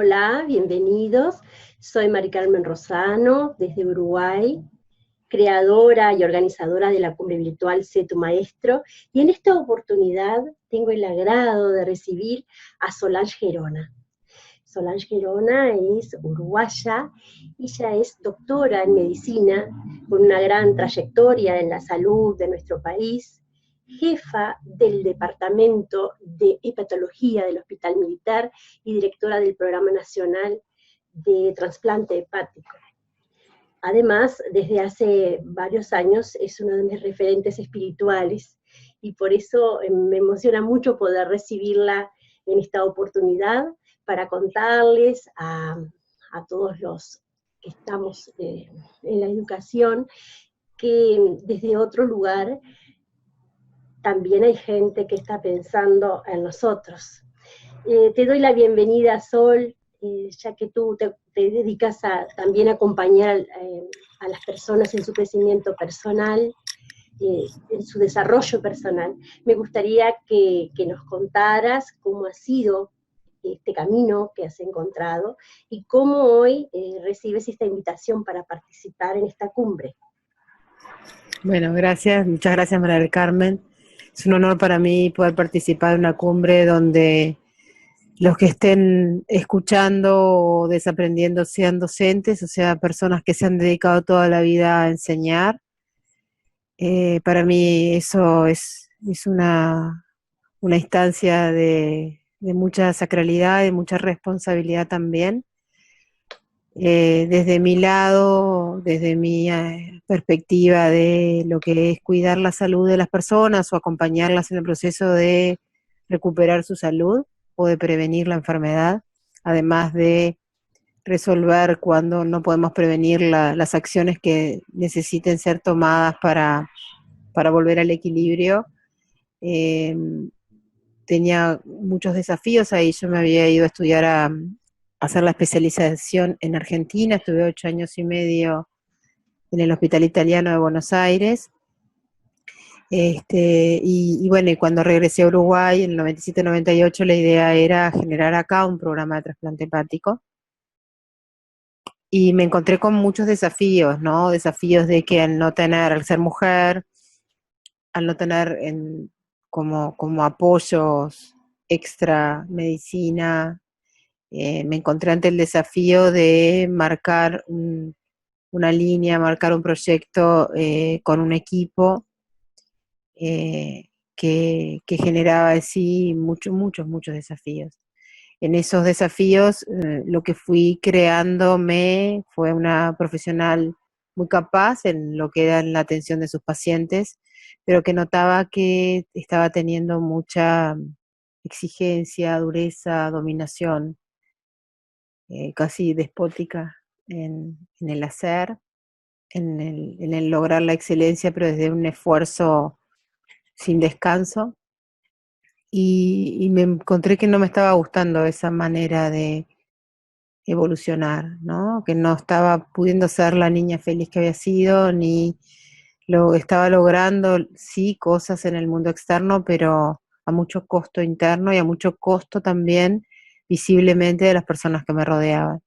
Hola, bienvenidos. Soy Mari Carmen Rosano, desde Uruguay, creadora y organizadora de la cumbre virtual Sé tu Maestro, y en esta oportunidad tengo el agrado de recibir a Solange Gerona. Solange Gerona es uruguaya, ella es doctora en medicina, con una gran trayectoria en la salud de nuestro país, jefa del Departamento de Hepatología del Hospital Militar y directora del Programa Nacional de Trasplante Hepático. Además, desde hace varios años es uno de mis referentes espirituales y por eso me emociona mucho poder recibirla en esta oportunidad para contarles a todos los que estamos en la educación que desde otro lugar también hay gente que está pensando en nosotros. Te doy la bienvenida, Sol, ya que tú te dedicas también a acompañar a las personas en su crecimiento personal, en su desarrollo personal. Me gustaría que nos contaras cómo ha sido este camino que has encontrado y cómo hoy recibes esta invitación para participar en esta cumbre. Bueno, gracias, muchas gracias María del Carmen. Es un honor para mí poder participar en una cumbre donde los que estén escuchando o desaprendiendo sean docentes, o sea, personas que se han dedicado toda la vida a enseñar. Para mí eso es una instancia de mucha sacralidad, de mucha responsabilidad también. Desde mi lado, desde mi perspectiva de lo que es cuidar la salud de las personas o acompañarlas en el proceso de recuperar su salud o de prevenir la enfermedad, además de resolver cuando no podemos prevenir las acciones que necesiten ser tomadas para volver al equilibrio. Tenía muchos desafíos ahí. Yo me había ido a estudiar a hacer la especialización en Argentina, estuve 8 años y medio en el Hospital Italiano de Buenos Aires. Y bueno, y cuando regresé a Uruguay en el 97-98, la idea era generar acá un programa de trasplante hepático. Y me encontré con muchos desafíos, ¿no? Desafíos de que al ser mujer, al no tener como apoyos extra medicina, me encontré ante el desafío de marcar una línea, marcar un proyecto con un equipo que generaba en sí muchos desafíos. En esos desafíos lo que fui creándome fue una profesional muy capaz en lo que era en la atención de sus pacientes, pero que notaba que estaba teniendo mucha exigencia, dureza, dominación, casi despótica en el hacer, en el lograr la excelencia, pero desde un esfuerzo sin descanso. Y me encontré que no me estaba gustando esa manera de evolucionar, ¿no? Que no estaba pudiendo ser la niña feliz que había sido, ni lo estaba logrando, sí, cosas en el mundo externo, pero a mucho costo interno y a mucho costo también visiblemente de las personas que me rodeaban.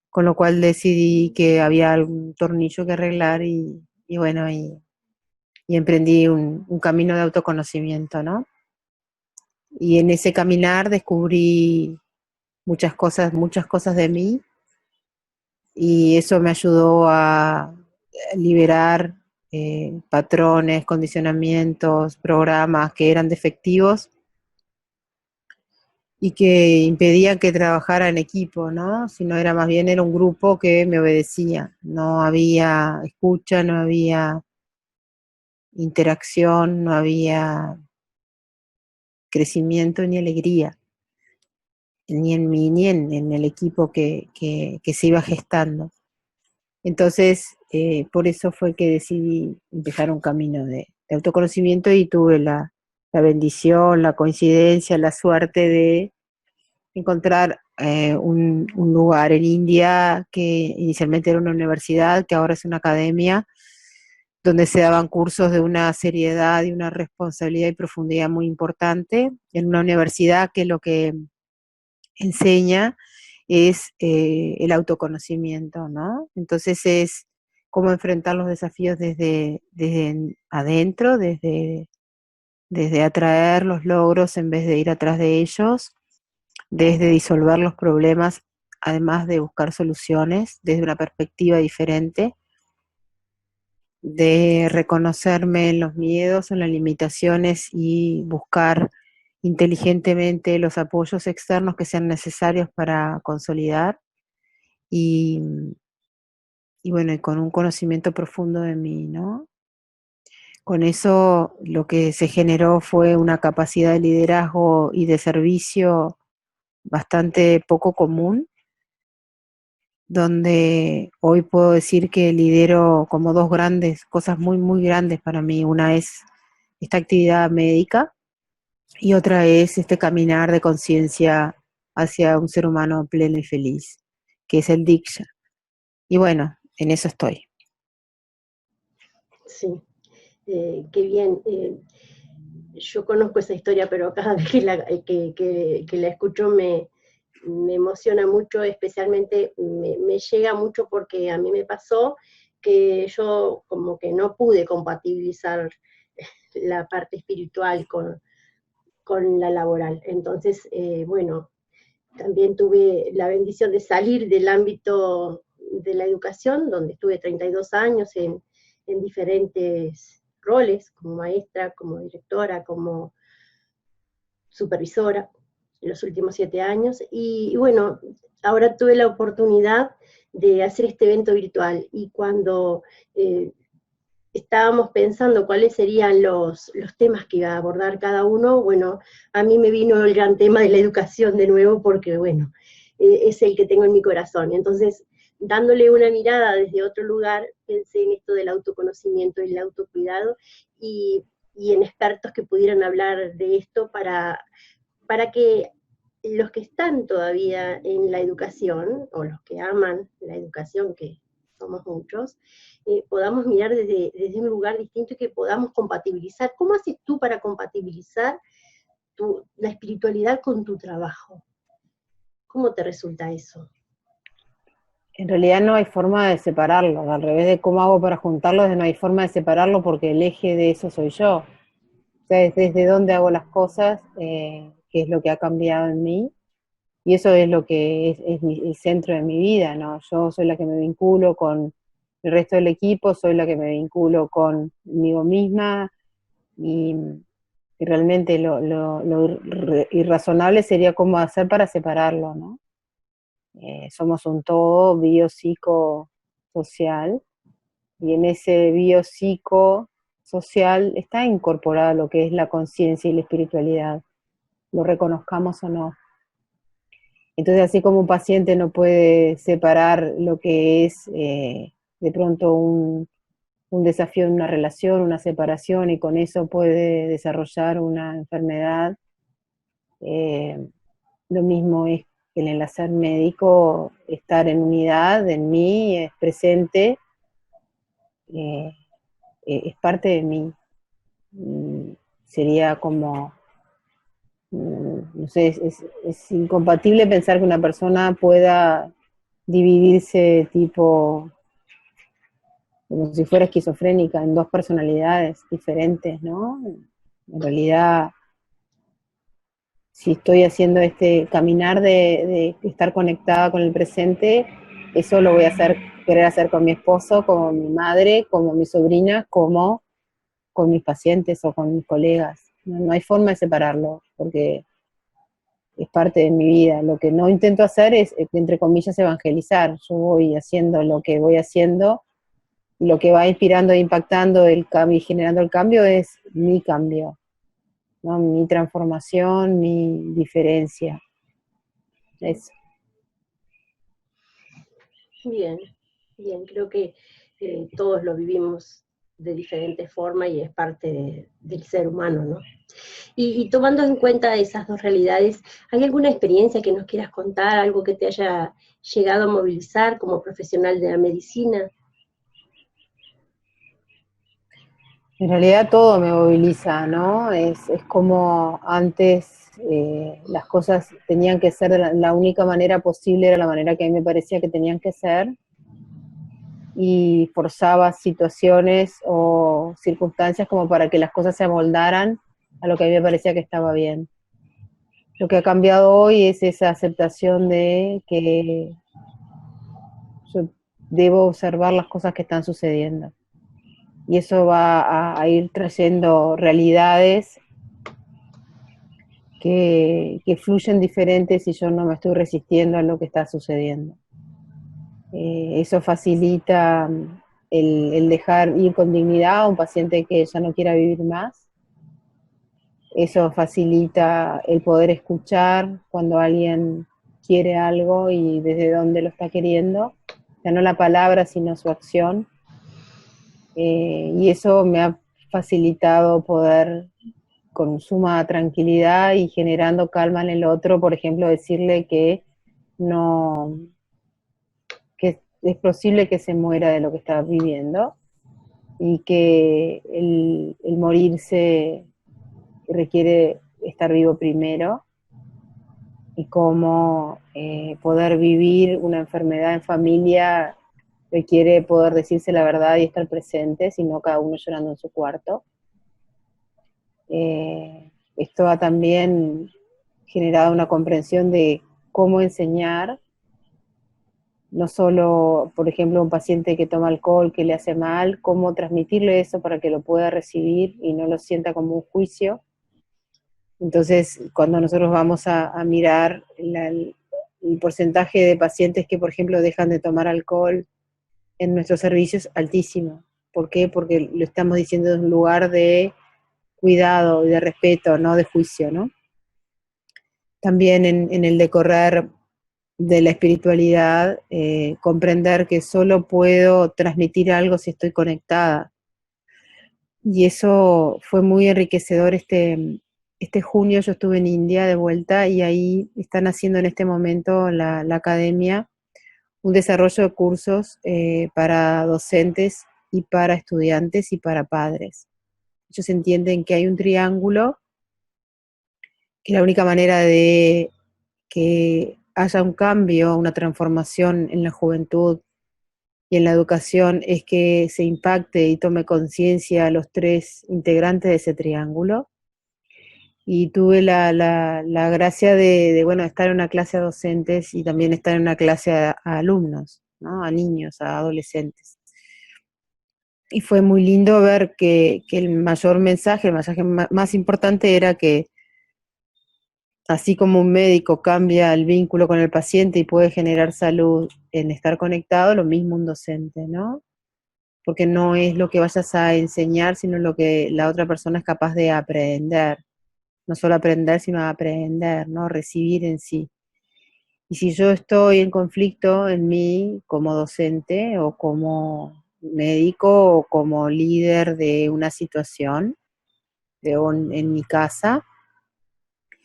Con lo cual decidí que había algún tornillo que arreglar y bueno, y emprendí un camino de autoconocimiento, ¿no? Y en ese caminar descubrí muchas cosas de mí, y eso me ayudó a liberar patrones, condicionamientos, programas que eran defectivos y que impedían que trabajara en equipo, ¿no? Sino más bien era un grupo que me obedecía. No había escucha, no había interacción, no había crecimiento ni alegría, ni en mí, ni en el equipo que se iba gestando. Entonces, por eso fue que decidí empezar un camino de autoconocimiento, y tuve la bendición, la coincidencia, la suerte de encontrar un lugar en India que inicialmente era una universidad, que ahora es una academia, donde se daban cursos de una seriedad y una responsabilidad y profundidad muy importante, en una universidad que lo que enseña es el autoconocimiento, ¿no? Entonces es cómo enfrentar los desafíos desde adentro, desde atraer los logros en vez de ir atrás de ellos, desde disolver los problemas, además de buscar soluciones desde una perspectiva diferente, de reconocerme en los miedos, en las limitaciones y buscar inteligentemente los apoyos externos que sean necesarios para consolidar y, y bueno, y con un conocimiento profundo de mí, ¿no? Con eso lo que se generó fue una capacidad de liderazgo y de servicio bastante poco común, donde hoy puedo decir que lidero como dos grandes, cosas muy, muy grandes para mí. Una es esta actividad médica y otra es este caminar de conciencia hacia un ser humano pleno y feliz, que es el Diksha. Y bueno, en eso estoy. Sí, qué bien. Yo conozco esa historia, pero cada vez que la escucho me emociona mucho, especialmente me llega mucho porque a mí me pasó que yo como que no pude compatibilizar la parte espiritual con la laboral. Entonces, bueno, también tuve la bendición de salir del ámbito de la educación, donde estuve 32 años en diferentes roles, como maestra, como directora, como supervisora, en los últimos 7 años, y bueno, ahora tuve la oportunidad de hacer este evento virtual, y cuando estábamos pensando cuáles serían los temas que iba a abordar cada uno, bueno, a mí me vino el gran tema de la educación de nuevo, porque bueno, es el que tengo en mi corazón. Entonces, dándole una mirada desde otro lugar, pensé en esto del autoconocimiento y el autocuidado, y en expertos que pudieran hablar de esto para que los que están todavía en la educación, o los que aman la educación, que somos muchos, podamos mirar desde un lugar distinto y que podamos compatibilizar. ¿Cómo haces tú para compatibilizar la espiritualidad con tu trabajo? ¿Cómo te resulta eso? En realidad no hay forma de separarlo, al revés de cómo hago para juntarlos, no hay forma de separarlo porque el eje de eso soy yo. O sea, es desde dónde hago las cosas, que es lo que ha cambiado en mí, y eso es lo que es el centro de mi vida, ¿no? Yo soy la que me vinculo con el resto del equipo, soy la que me vinculo conmigo misma, y, y realmente lo irrazonable sería cómo hacer para separarlo, ¿no? Somos un todo biopsicosocial, y en ese biopsicosocial está incorporado lo que es la conciencia y la espiritualidad, lo reconozcamos o no. Entonces, así como un paciente no puede separar lo que es de pronto un desafío en una relación, una separación, y con eso puede desarrollar una enfermedad, lo mismo es el enlazar médico, estar en unidad, en mí, es presente, eh, es parte de mí. Sería como, no sé, es incompatible pensar que una persona pueda dividirse tipo, como si fuera esquizofrénica, en dos personalidades diferentes, ¿no? En realidad, si estoy haciendo este caminar de estar conectada con el presente, eso lo voy a querer hacer con mi esposo, como mi madre, como mi sobrina, como con mis pacientes o con mis colegas. No hay forma de separarlo, porque es parte de mi vida. Lo que no intento hacer es, entre comillas, evangelizar. Yo voy haciendo lo que voy haciendo, y lo que va inspirando e impactando el cambio y generando el cambio es mi cambio, ¿no? Mi transformación, mi diferencia. Eso. Bien, bien, creo que todos lo vivimos de diferente forma y es parte del ser humano, ¿no? Y tomando en cuenta esas dos realidades, ¿hay alguna experiencia que nos quieras contar, algo que te haya llegado a movilizar como profesional de la medicina? En realidad todo me moviliza, ¿no? Es como antes las cosas tenían que ser de la única manera posible, era la manera que a mí me parecía que tenían que ser, y forzaba situaciones o circunstancias como para que las cosas se amoldaran a lo que a mí me parecía que estaba bien. Lo que ha cambiado hoy es esa aceptación de que yo debo observar las cosas que están sucediendo. Y eso va a ir trayendo realidades que fluyen diferentes y yo no me estoy resistiendo a lo que está sucediendo. Eso facilita el dejar ir con dignidad a un paciente que ya no quiera vivir más. Eso facilita el poder escuchar cuando alguien quiere algo y desde dónde lo está queriendo, ya no la palabra, sino su acción. Y eso me ha facilitado poder, con suma tranquilidad y generando calma en el otro, por ejemplo, decirle que no, que es posible que se muera de lo que está viviendo y que el morirse requiere estar vivo primero, y cómo poder vivir una enfermedad en familia requiere poder decirse la verdad y estar presente, sino cada uno llorando en su cuarto. Esto ha también generado una comprensión de cómo enseñar, no solo, por ejemplo, a un paciente que toma alcohol, que le hace mal, cómo transmitirle eso para que lo pueda recibir y no lo sienta como un juicio. Entonces, cuando nosotros vamos a mirar el porcentaje de pacientes que, por ejemplo, dejan de tomar alcohol en nuestros servicios, altísimo. ¿Por qué? Porque lo estamos diciendo desde un lugar de cuidado y de respeto, no de juicio, ¿no? También en el decorrer de la espiritualidad, comprender que solo puedo transmitir algo si estoy conectada. Y eso fue muy enriquecedor. Este junio yo estuve en India de vuelta y ahí están haciendo en este momento la academia un desarrollo de cursos para docentes y para estudiantes y para padres. Ellos entienden que hay un triángulo, que la única manera de que haya un cambio, una transformación en la juventud y en la educación es que se impacte y tome conciencia a los tres integrantes de ese triángulo. Y tuve la gracia bueno, estar en una clase a docentes y también estar en una clase a alumnos, ¿no? A niños, a adolescentes. Y fue muy lindo ver que el mensaje más importante era que así como un médico cambia el vínculo con el paciente y puede generar salud en estar conectado, lo mismo un docente, ¿no? Porque no es lo que vayas a enseñar, sino lo que la otra persona es capaz de aprender. No solo aprender, sino aprender, ¿no? Recibir en sí. Y si yo estoy en conflicto en mí como docente o como médico o como líder de una situación en mi casa,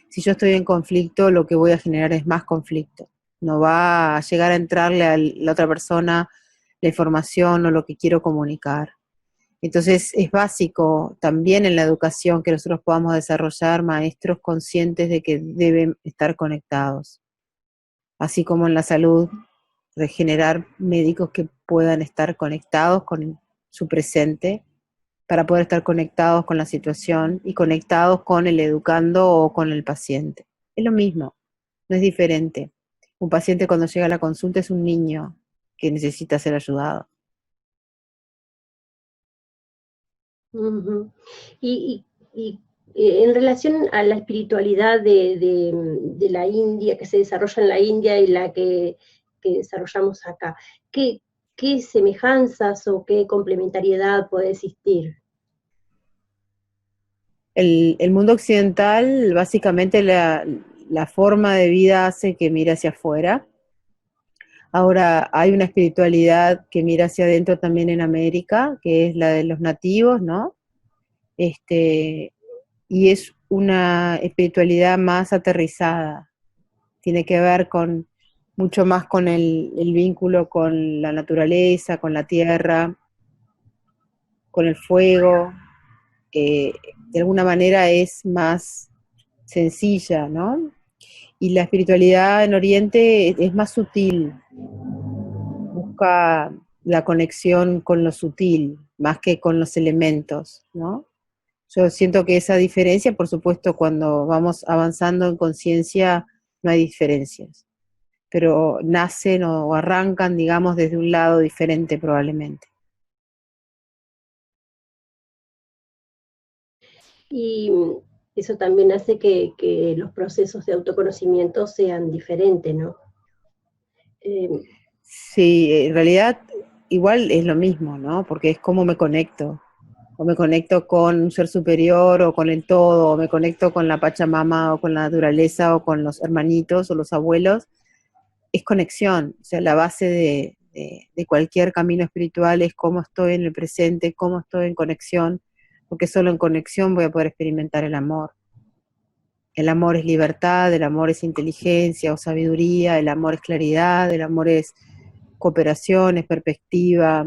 si yo estoy en conflicto, lo que voy a generar es más conflicto. No va a llegar a entrarle a la otra persona la información o lo que quiero comunicar. Entonces es básico también en la educación que nosotros podamos desarrollar maestros conscientes de que deben estar conectados, así como en la salud, de generar médicos que puedan estar conectados con su presente para poder estar conectados con la situación y conectados con el educando o con el paciente. Es lo mismo, no es diferente. Un paciente cuando llega a la consulta es un niño que necesita ser ayudado. Ujú. En relación a la espiritualidad de la India, que se desarrolla en la India y la que desarrollamos acá, ¿qué semejanzas o qué complementariedad puede existir? El mundo occidental, básicamente la forma de vida hace que mire hacia afuera. Ahora hay una espiritualidad que mira hacia adentro también en América, que es la de los nativos, ¿no? Y es una espiritualidad más aterrizada. Tiene que ver con mucho más con el vínculo con la naturaleza, con la tierra, con el fuego. eh, de alguna manera es más sencilla, ¿no? Y la espiritualidad en Oriente es más sutil, busca la conexión con lo sutil, más que con los elementos, ¿no? Yo siento que esa diferencia, por supuesto, cuando vamos avanzando en conciencia, no hay diferencias, pero nacen o arrancan, digamos, desde un lado diferente probablemente. Y eso también hace que los procesos de autoconocimiento sean diferentes, ¿no? Sí, en realidad igual es lo mismo, ¿no? Porque es cómo me conecto. O me conecto con un ser superior o con el todo, o me conecto con la Pachamama o con la naturaleza o con los hermanitos o los abuelos. Es conexión, o sea, la base de cualquier camino espiritual es cómo estoy en el presente, cómo estoy en conexión, porque solo en conexión voy a poder experimentar el amor. El amor es libertad, el amor es inteligencia o sabiduría, el amor es claridad, el amor es cooperación, es perspectiva,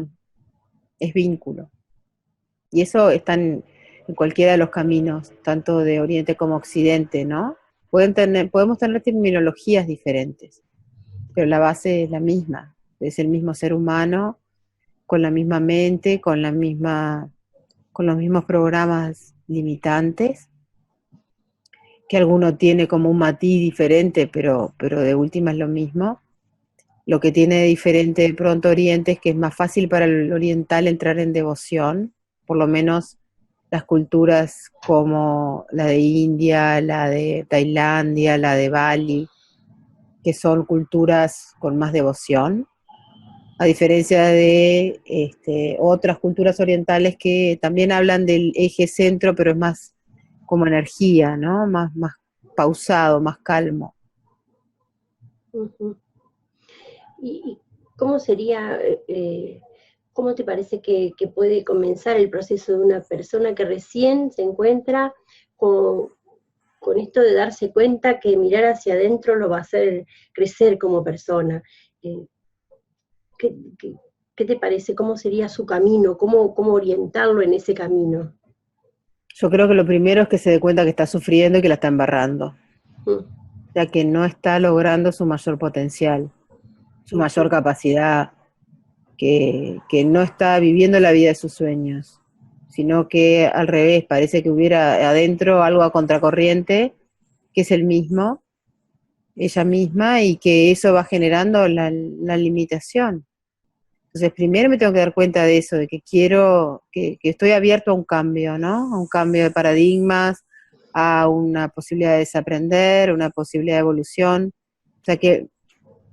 es vínculo. Y eso está en cualquiera de los caminos, tanto de Oriente como Occidente, ¿no? Podemos tener terminologías diferentes, pero la base es la misma. Es el mismo ser humano, con la misma mente, con los mismos programas limitantes, que alguno tiene como un matiz diferente, pero de última es lo mismo. Lo que tiene de diferente de pronto Oriente es que es más fácil para el oriental entrar en devoción, por lo menos las culturas como la de India, la de Tailandia, la de Bali, que son culturas con más devoción, a diferencia de otras culturas orientales que también hablan del eje centro, pero es más como energía, ¿no? Más pausado, más calmo. Uh-huh. ¿Y cómo sería, cómo te parece que puede comenzar el proceso de una persona que recién se encuentra con esto de darse cuenta que mirar hacia adentro lo va a hacer crecer como persona? Eh, ¿qué, qué, qué te parece? ¿Cómo sería su camino? ¿Cómo orientarlo en ese camino? Yo creo que lo primero es que se dé cuenta que está sufriendo y que la está embarrando, Mm, ya que no está logrando su mayor potencial, su mayor ujú, capacidad, que no está viviendo la vida de sus sueños, sino que al revés, parece que hubiera adentro algo a contracorriente, que es el mismo, ella misma, y que eso va generando la limitación. Entonces, primero me tengo que dar cuenta de eso, de que quiero, que estoy abierto a un cambio, ¿no? A un cambio de paradigmas, a una posibilidad de desaprender, una posibilidad de evolución. O sea que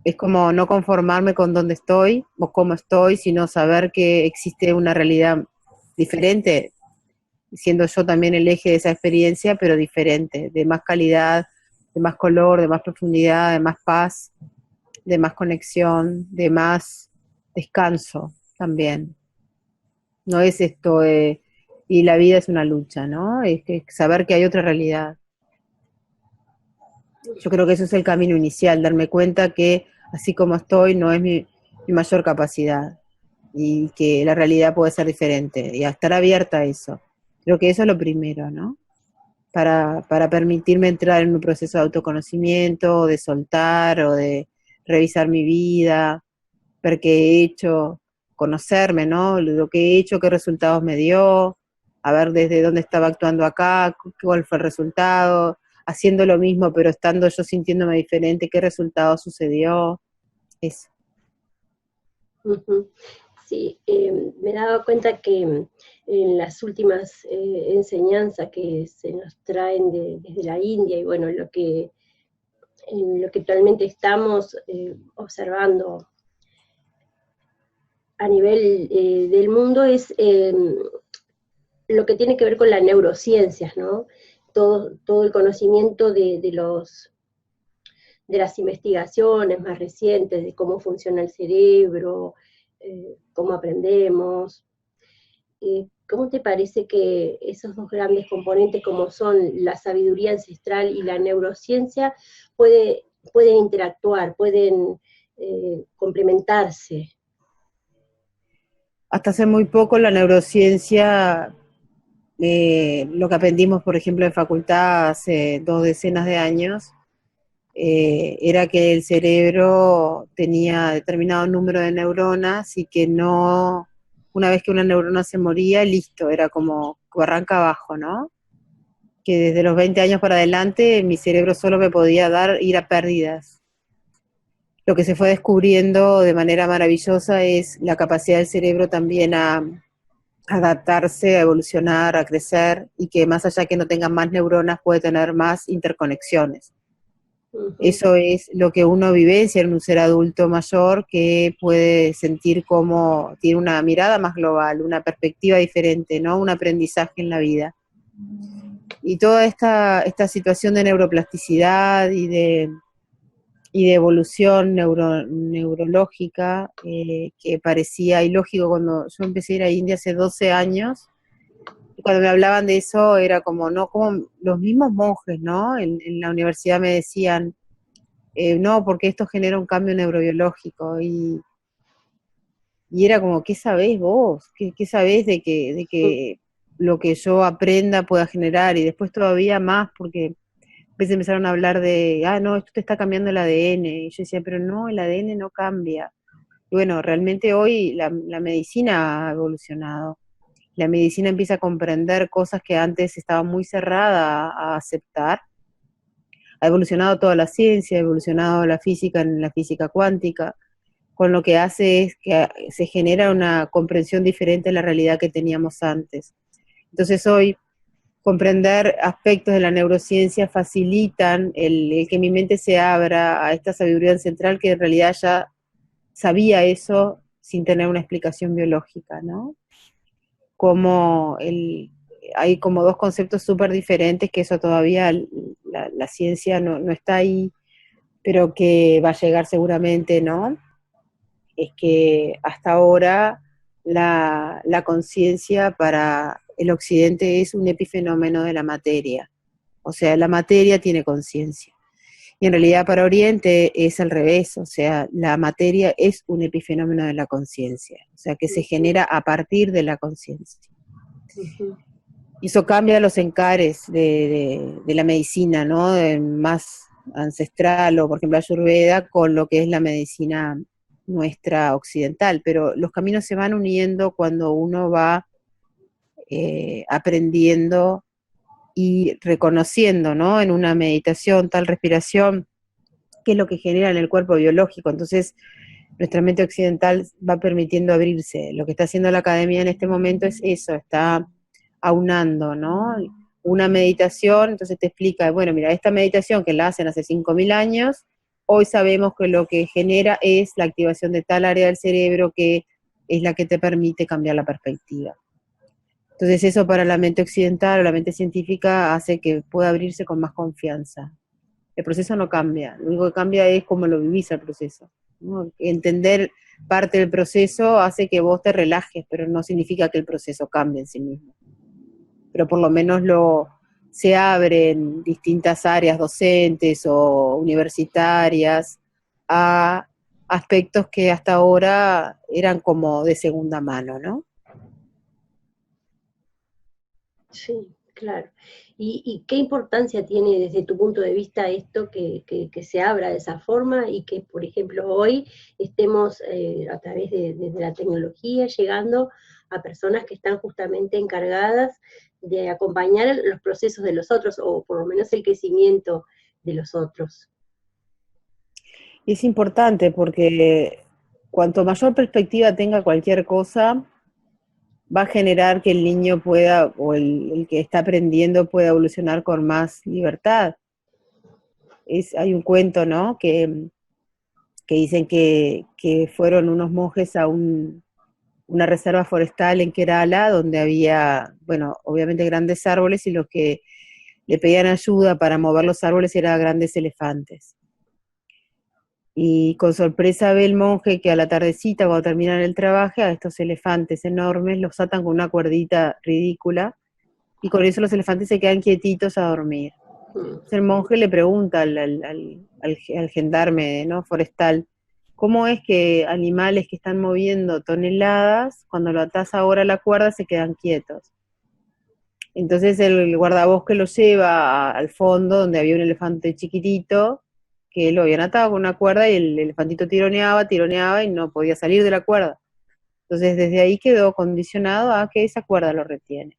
es como no conformarme con dónde estoy o cómo estoy, sino saber que existe una realidad diferente, siendo yo también el eje de esa experiencia, pero diferente, de más calidad, de más color, de más profundidad, de más paz, de más conexión, de más descanso también. No es esto, y la vida es una lucha, ¿no? Es que saber que hay otra realidad. Yo creo que eso es el camino inicial, darme cuenta que así como estoy no es mi mayor capacidad y que la realidad puede ser diferente y a estar abierta a eso. Creo que eso es lo primero, ¿no? Para permitirme entrar en un proceso de autoconocimiento, de soltar o de revisar mi vida, ver qué he hecho, conocerme, ¿no? Lo que he hecho, qué resultados me dio, a ver desde dónde estaba actuando acá, cuál fue el resultado, haciendo lo mismo, pero estando yo sintiéndome diferente, qué resultado sucedió, eso. ujú. Sí, me he dado cuenta que en las últimas enseñanzas que se nos traen desde la India y bueno, en lo que actualmente estamos observando a nivel del mundo es lo que tiene que ver con las neurociencias, ¿no? Todo el conocimiento de las investigaciones más recientes, de cómo funciona el cerebro, cómo aprendemos. ¿Cómo te parece que esos dos grandes componentes, como son la sabiduría ancestral y la neurociencia, pueden interactuar, pueden complementarse? Hasta hace muy poco la neurociencia lo que aprendimos, por ejemplo, en facultad hace 2 decenas de años, era que el cerebro tenía determinado número de neuronas y que no, una vez que una neurona se moría, listo, era como arranca abajo, ¿no? Que desde los 20 años para adelante mi cerebro solo me podía ir a pérdidas. Lo que se fue descubriendo de manera maravillosa es la capacidad del cerebro también a adaptarse, a evolucionar, a crecer, y que más allá que no tenga más neuronas puede tener más interconexiones. Eso es lo que uno vivencia en un ser adulto mayor, que puede sentir como tiene una mirada más global, una perspectiva diferente, ¿no? Un aprendizaje en la vida. Y toda esta situación de neuroplasticidad y de evolución neurológica, que parecía ilógico cuando yo empecé a ir a India hace 12 años, y cuando me hablaban de eso era como, no, como los mismos monjes, ¿no? En la universidad me decían, no, porque esto genera un cambio neurobiológico, y era como, ¿qué sabés vos? ¿Qué sabés de que lo que yo aprenda pueda generar? Y después todavía más, porque después empezaron a hablar de, no, esto te está cambiando el ADN, y yo decía, pero no, el ADN no cambia. Y bueno, realmente hoy la medicina ha evolucionado. La medicina empieza a comprender cosas que antes estaba muy cerrada a aceptar. Ha evolucionado toda la ciencia, ha evolucionado la física en la física cuántica, con lo que hace es que se genera una comprensión diferente de la realidad que teníamos antes. Entonces hoy comprender aspectos de la neurociencia facilitan el que mi mente se abra a esta sabiduría ancestral, que en realidad ya sabía eso sin tener una explicación biológica, ¿no? Hay como dos conceptos súper diferentes, que eso todavía la ciencia no está ahí, pero que va a llegar seguramente, ¿no? Es que hasta ahora la conciencia para el occidente es un epifenómeno de la materia. O sea, la materia tiene conciencia. Y en realidad para Oriente es al revés, o sea, la materia es un epifenómeno de la conciencia, o sea, que se genera a partir de la conciencia. Y eso cambia los encares de la medicina, ¿no? Más ancestral, o por ejemplo Ayurveda, con lo que es la medicina nuestra occidental, pero los caminos se van uniendo cuando uno va aprendiendo y reconociendo, ¿no? En una meditación, tal respiración, qué es lo que genera en el cuerpo biológico. Entonces, nuestra mente occidental va permitiendo abrirse. Lo que está haciendo la academia en este momento es eso, está aunando, ¿no? Una meditación, entonces te explica, bueno, mira, esta meditación que la hacen hace 5.000 años, hoy sabemos que lo que genera es la activación de tal área del cerebro que es la que te permite cambiar la perspectiva. Entonces eso para la mente occidental o la mente científica hace que pueda abrirse con más confianza. El proceso no cambia, lo único que cambia es cómo lo vivís el proceso, ¿no? Entender parte del proceso hace que vos te relajes, pero no significa que el proceso cambie en sí mismo. Pero por lo menos se abren distintas áreas docentes o universitarias a aspectos que hasta ahora eran como de segunda mano, ¿no? Sí, claro. ¿Y qué importancia tiene desde tu punto de vista esto que se abra de esa forma y que, por ejemplo, hoy estemos a través de la tecnología llegando a personas que están justamente encargadas de acompañar los procesos de los otros, o por lo menos el crecimiento de los otros? Es importante porque cuanto mayor perspectiva tenga cualquier cosa, va a generar que el niño pueda, o el que está aprendiendo pueda evolucionar con más libertad. Hay un cuento, ¿no? Que dicen que fueron unos monjes a una reserva forestal en Kerala, donde había, bueno, obviamente grandes árboles, y los que le pedían ayuda para mover los árboles eran grandes elefantes. Y con sorpresa ve el monje que a la tardecita, cuando terminan el trabajo, a estos elefantes enormes los atan con una cuerdita ridícula, y con eso los elefantes se quedan quietitos a dormir. Entonces el monje le pregunta al gendarme, ¿no?, forestal, ¿cómo es que animales que están moviendo toneladas, cuando lo atás ahora a la cuerda, se quedan quietos? Entonces el guardabosque lo lleva al fondo donde había un elefante chiquitito que lo habían atado con una cuerda y el elefantito tironeaba, tironeaba y no podía salir de la cuerda. Entonces desde ahí quedó condicionado a que esa cuerda lo retiene.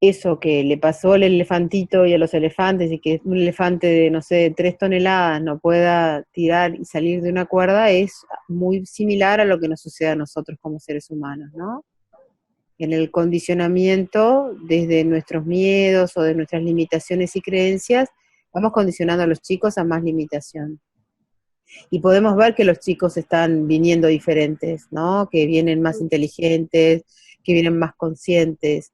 Eso que le pasó al elefantito y a los elefantes, y que un elefante de, no sé, 3 toneladas no pueda tirar y salir de una cuerda, es muy similar a lo que nos sucede a nosotros como seres humanos, ¿no? En el condicionamiento, desde nuestros miedos o de nuestras limitaciones y creencias, vamos condicionando a los chicos a más limitación. Y podemos ver que los chicos están viniendo diferentes, ¿no? Que vienen más inteligentes, que vienen más conscientes.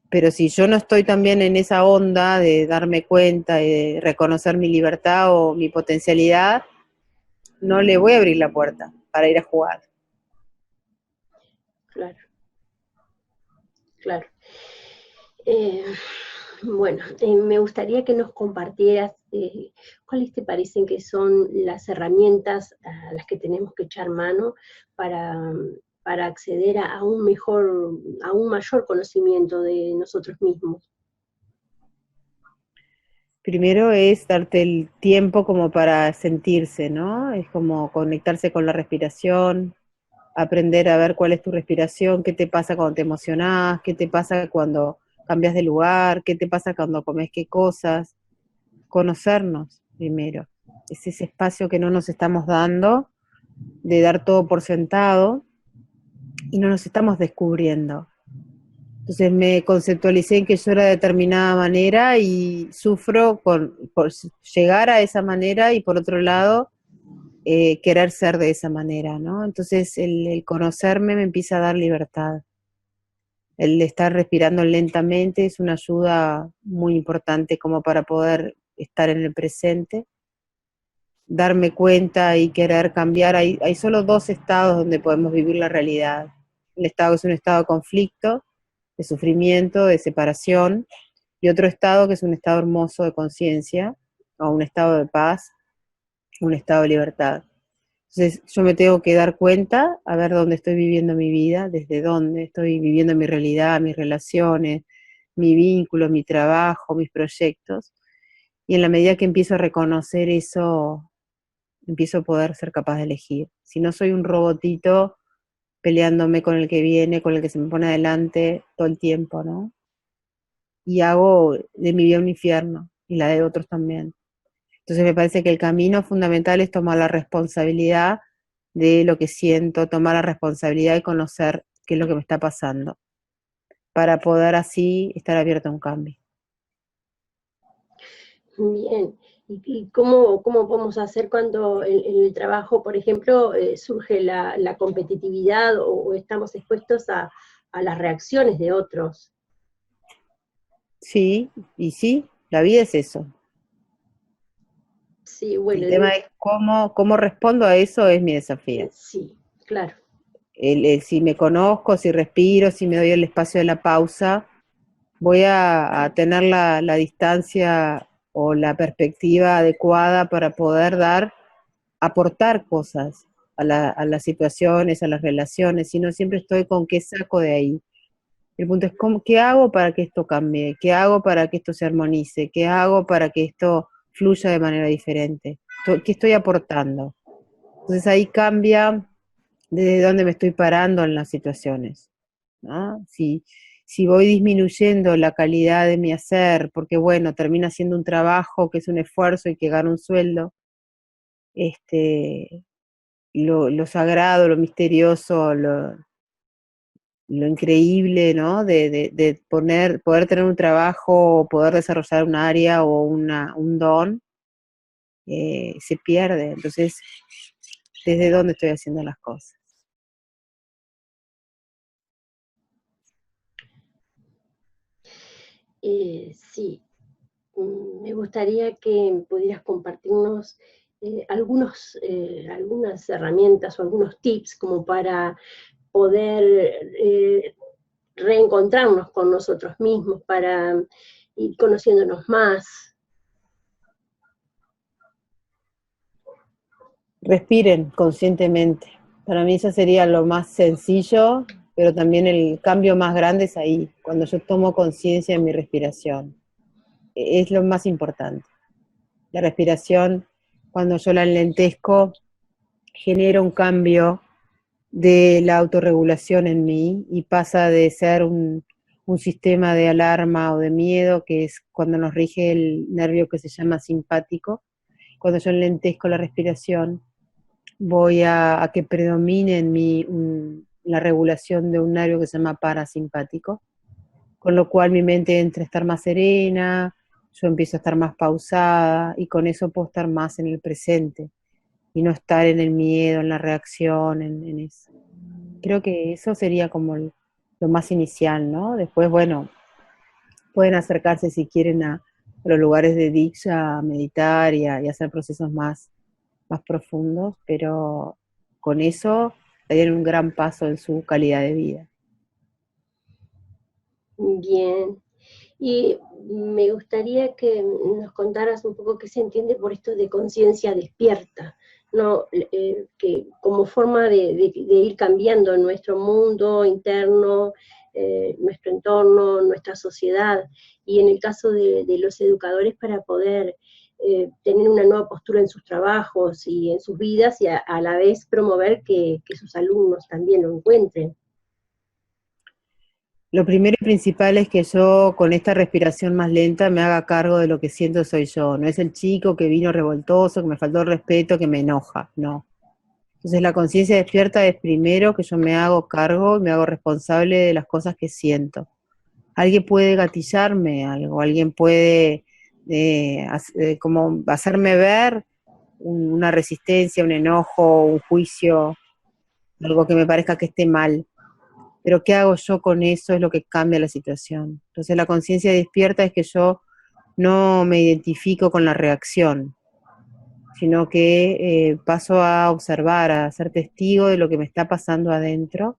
Pero si yo no estoy también en esa onda de darme cuenta y de reconocer mi libertad o mi potencialidad, no le voy a abrir la puerta para ir a jugar. Claro, claro. Eh, bueno, me gustaría que nos compartieras cuáles te parecen que son las herramientas a las que tenemos que echar mano para, para acceder a un mejor, a un mayor conocimiento de nosotros mismos. Primero es darte el tiempo como para sentirse, ¿no? Es como conectarse con la respiración, aprender a ver cuál es tu respiración, qué te pasa cuando te emocionás, qué te pasa cuando cambias de lugar, qué te pasa cuando comes qué cosas. Conocernos primero. Es ese espacio que no nos estamos dando, de dar todo por sentado, y no nos estamos descubriendo. Entonces me conceptualicé en que yo era de determinada manera y sufro por llegar a esa manera y por otro lado querer ser de esa manera, ¿no? Entonces el conocerme me empieza a dar libertad. El estar respirando lentamente es una ayuda muy importante como para poder estar en el presente. Darme cuenta y querer cambiar, hay solo 2 estados donde podemos vivir la realidad. Un estado que es un estado de conflicto, de sufrimiento, de separación, y otro estado que es un estado hermoso de conciencia, o un estado de paz, un estado de libertad. Entonces yo me tengo que dar cuenta, a ver dónde estoy viviendo mi vida, desde dónde estoy viviendo mi realidad, mis relaciones, mi vínculo, mi trabajo, mis proyectos. Y en la medida que empiezo a reconocer eso, empiezo a poder ser capaz de elegir. Si no soy un robotito peleándome con el que viene, con el que se me pone adelante todo el tiempo, ¿no? Y hago de mi vida un infierno, y la de otros también. Entonces me parece que el camino fundamental es tomar la responsabilidad de lo que siento, tomar la responsabilidad de conocer qué es lo que me está pasando, para poder así estar abierto a un cambio. Bien. ¿Y cómo podemos hacer cuando en el trabajo, por ejemplo, surge la competitividad o estamos expuestos a las reacciones de otros? Sí, y sí, la vida es eso. Sí, bueno, El tema es cómo respondo a eso es mi desafío. sí, claro. Si me conozco, si respiro, si me doy el espacio de la pausa, voy a tener la distancia o la perspectiva adecuada para poder aportar cosas a las situaciones, a las relaciones, si no siempre estoy con qué saco de ahí. El punto es qué hago para que esto cambie, qué hago para que esto se armonice, qué hago para que esto fluya de manera diferente, qué estoy aportando. Entonces ahí cambia desde dónde me estoy parando en las situaciones, ¿no? Si voy disminuyendo la calidad de mi hacer, porque bueno, termina siendo un trabajo que es un esfuerzo y que gano un sueldo, lo sagrado, lo misterioso, lo increíble, ¿no? De poder tener un trabajo, poder desarrollar un área o un don, se pierde. Entonces, ¿desde dónde estoy haciendo las cosas? Sí, me gustaría que pudieras compartirnos algunas herramientas o algunos tips como para poder reencontrarnos con nosotros mismos, para ir conociéndonos más. Respiren conscientemente. Para mí eso sería lo más sencillo, pero también el cambio más grande es ahí, cuando yo tomo conciencia de mi respiración. Es lo más importante. La respiración, cuando yo la enlentezco, genera un cambio de la autorregulación en mí y pasa de ser un sistema de alarma o de miedo, que es cuando nos rige el nervio que se llama simpático. Cuando yo enlentezco la respiración, voy a que predomine en mí la regulación de un nervio que se llama parasimpático, con lo cual mi mente entra a estar más serena, yo empiezo a estar más pausada y con eso puedo estar más en el presente y no estar en el miedo, en la reacción, en eso. Creo que eso sería como lo más inicial, ¿no? Después, bueno, pueden acercarse si quieren a los lugares de Diksha a meditar y hacer procesos más profundos, pero con eso darían un gran paso en su calidad de vida. Bien. Y me gustaría que nos contaras un poco qué se entiende por esto de conciencia despierta, ¿no? Que como forma de ir cambiando nuestro mundo interno, nuestro entorno, nuestra sociedad, y en el caso de los educadores para poder tener una nueva postura en sus trabajos y en sus vidas, y a la vez promover que sus alumnos también lo encuentren. Lo primero y principal es que yo con esta respiración más lenta me haga cargo de lo que siento soy yo. No es el chico que vino revoltoso, que me faltó el respeto, que me enoja, no. Entonces la conciencia despierta es primero que yo me hago cargo y me hago responsable de las cosas que siento. Alguien puede gatillarme algo, alguien puede como hacerme ver una resistencia, un enojo, un juicio, algo que me parezca que esté mal. Pero ¿qué hago yo con eso? Es lo que cambia la situación. Entonces la conciencia despierta es que yo no me identifico con la reacción, sino que paso a observar, a ser testigo de lo que me está pasando adentro.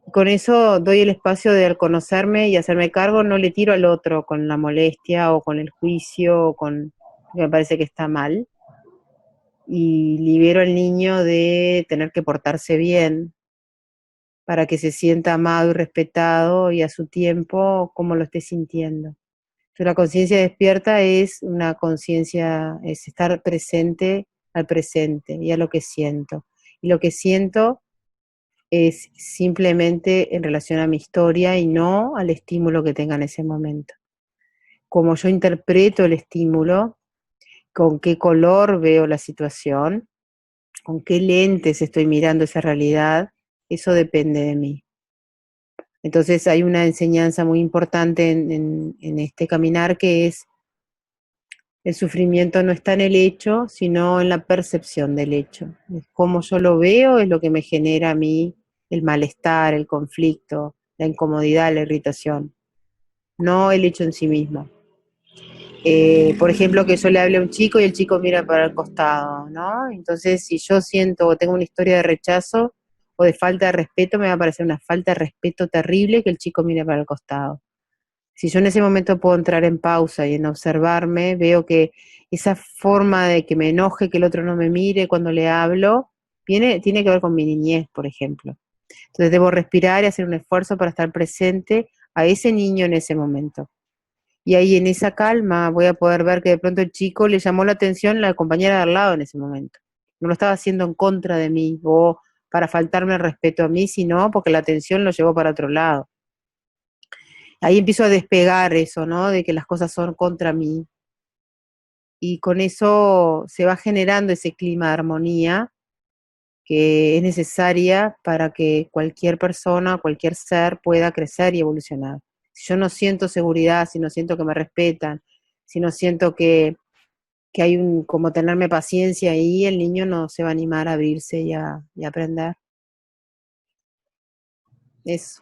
Y con eso doy el espacio de al conocerme y hacerme cargo, no le tiro al otro con la molestia o con el juicio o con lo que me parece que está mal. Y libero al niño de tener que portarse bien, para que se sienta amado y respetado y a su tiempo como lo esté sintiendo. Entonces, la conciencia despierta es una conciencia, es estar presente al presente y a lo que siento. Y lo que siento es simplemente en relación a mi historia y no al estímulo que tenga en ese momento. Como yo interpreto el estímulo, con qué color veo la situación, con qué lentes estoy mirando esa realidad, eso depende de mí. Entonces hay una enseñanza muy importante en este caminar, que es el sufrimiento no está en el hecho, sino en la percepción del hecho. Cómo yo lo veo es lo que me genera a mí el malestar, el conflicto, la incomodidad, la irritación, no el hecho en sí mismo. Por ejemplo, que yo le hable a un chico y el chico mira para el costado, ¿no? Entonces, si yo siento o tengo una historia de rechazo o de falta de respeto, me va a parecer una falta de respeto terrible que el chico mire para el costado. Si yo en ese momento puedo entrar en pausa y en observarme, veo que esa forma de que me enoje que el otro no me mire cuando le hablo, tiene que ver con mi niñez, por ejemplo. Entonces debo respirar y hacer un esfuerzo para estar presente a ese niño en ese momento. Y ahí en esa calma voy a poder ver que de pronto el chico le llamó la atención la compañera de al lado en ese momento. No lo estaba haciendo en contra de mí o para faltarme el respeto a mí, sino porque la atención lo llevó para otro lado. Ahí empiezo a despegar eso, ¿no? De que las cosas son contra mí. Y con eso se va generando ese clima de armonía que es necesaria para que cualquier persona, cualquier ser pueda crecer y evolucionar. Si yo no siento seguridad, si no siento que me respetan, si no siento que hay como tenerme paciencia ahí, el niño no se va a animar a abrirse y a aprender. Eso.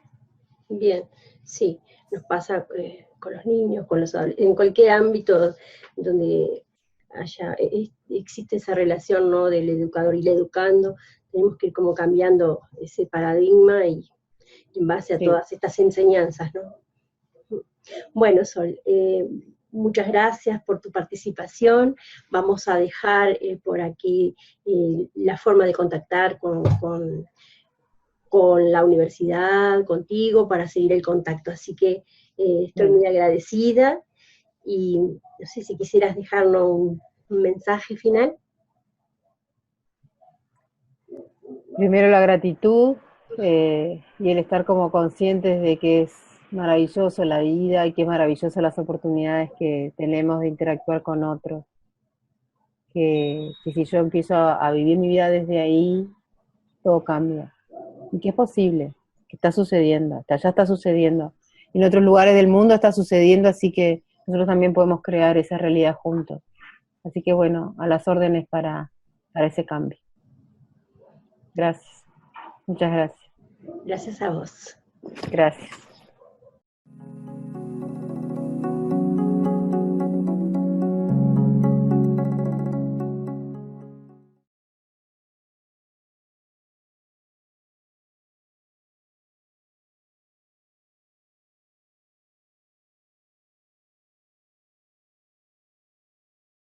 Bien, sí, nos pasa con los niños, en cualquier ámbito donde existe esa relación, ¿no?, del educador y el educando, tenemos que ir como cambiando ese paradigma y en base a todas estas enseñanzas, ¿no? Bueno, Sol, muchas gracias por tu participación. Vamos a dejar por aquí la forma de contactar con la universidad, contigo, para seguir el contacto. Así que estoy muy agradecida y no sé si quisieras dejarnos un mensaje final. Primero la gratitud y el estar como conscientes de que es maravilloso la vida y que es maravilloso las oportunidades que tenemos de interactuar con otros. Que si yo empiezo a vivir mi vida desde ahí, todo cambia. Y que es posible, que está sucediendo, que allá está sucediendo. En otros lugares del mundo está sucediendo, así que nosotros también podemos crear esa realidad juntos. Así que bueno, a las órdenes para ese cambio. Gracias. Muchas gracias. Gracias a vos. Gracias.